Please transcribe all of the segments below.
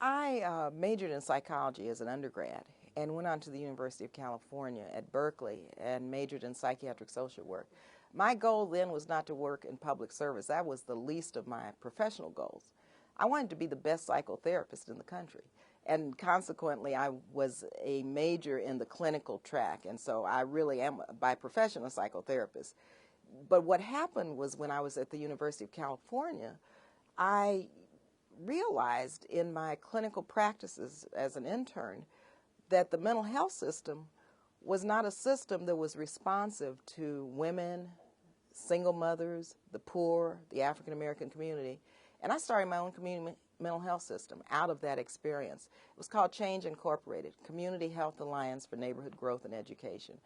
I majored in psychology as an undergrad and went on to the University of California at Berkeley and majored in psychiatric social work. My goal then was not to work in public service. That was the least of my professional goals. I wanted to be the best psychotherapist in the country. And consequently, I was a major in the clinical track, and so I really am, by profession, a psychotherapist. But what happened was when I was at the University of California, I realized in my clinical practices as an intern that the mental health system was not a system that was responsive to women, single mothers, the poor, the African American community. And I started my own community mental health system out of that experience. It was called Change Incorporated, Community Health Alliance for Neighborhood Growth and Education.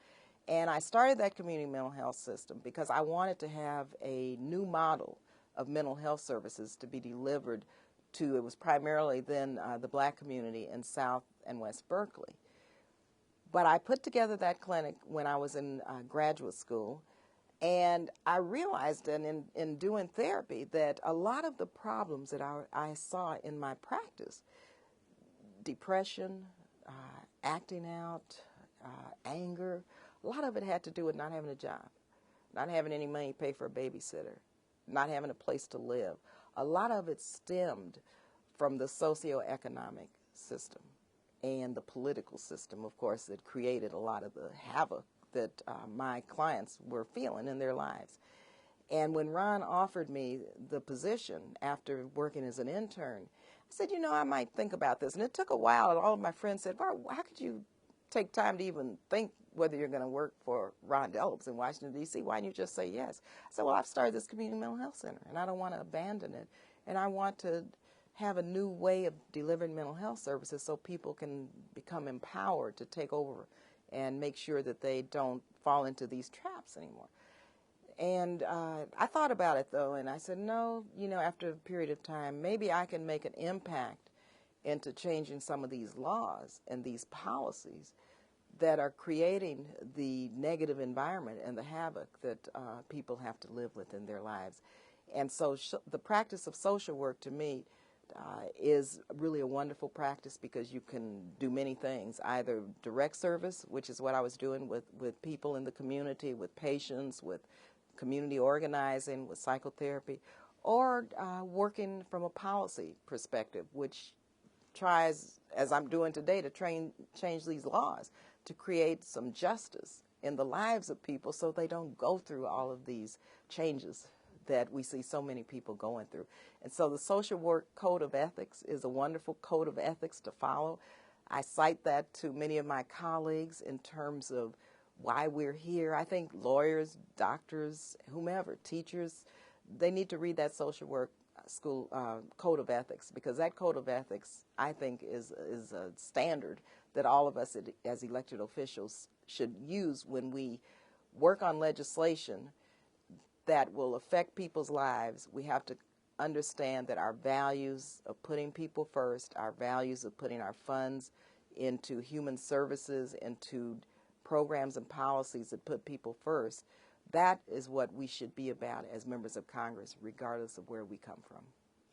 And I started that community mental health system because I wanted to have a new model of mental health services to be delivered to, it was primarily then the black community in South and West Berkeley. But I put together that clinic when I was in graduate school, and I realized in doing therapy that a lot of the problems that I saw in my practice, depression, acting out, anger, a lot of it had to do with not having a job, not having any money to pay for a babysitter, not having a place to live. A lot of it stemmed from the socioeconomic system and the political system, of course, that created a lot of the havoc that my clients were feeling in their lives. And when Ron offered me the position after working as an intern, I said, you know, I might think about this. And it took a while, and all of my friends said, Bart, how could you take time to even think whether you're going to work for Ron Delps in Washington, D.C.? Why didn't you just say yes? I said, well, I've started this community mental health center, and I don't want to abandon it. And I want to have a new way of delivering mental health services so people can become empowered to take over and make sure that they don't fall into these traps anymore. And I thought about it, though, and I said, no, you know, after a period of time, maybe I can make an impact into changing some of these laws and these policies that are creating the negative environment and the havoc that people have to live with in their lives. And so the practice of social work, to me, is really a wonderful practice because you can do many things, either direct service, which is what I was doing with people in the community, with patients, with community organizing, with psychotherapy, or working from a policy perspective, which tries, as I'm doing today, to change these laws to create some justice in the lives of people so they don't go through all of these changes that we see so many people going through. And so the social work code of ethics is a wonderful code of ethics to follow. I cite that to many of my colleagues in terms of why we're here. I think lawyers, doctors, whomever, teachers, they need to read that social work school code of ethics, because that code of ethics, I think, is a standard that all of us as elected officials should use when we work on legislation that will affect people's lives. We have to understand that our values of putting people first, our values of putting our funds into human services, into programs and policies that put people first, that is what we should be about as members of Congress, regardless of where we come from.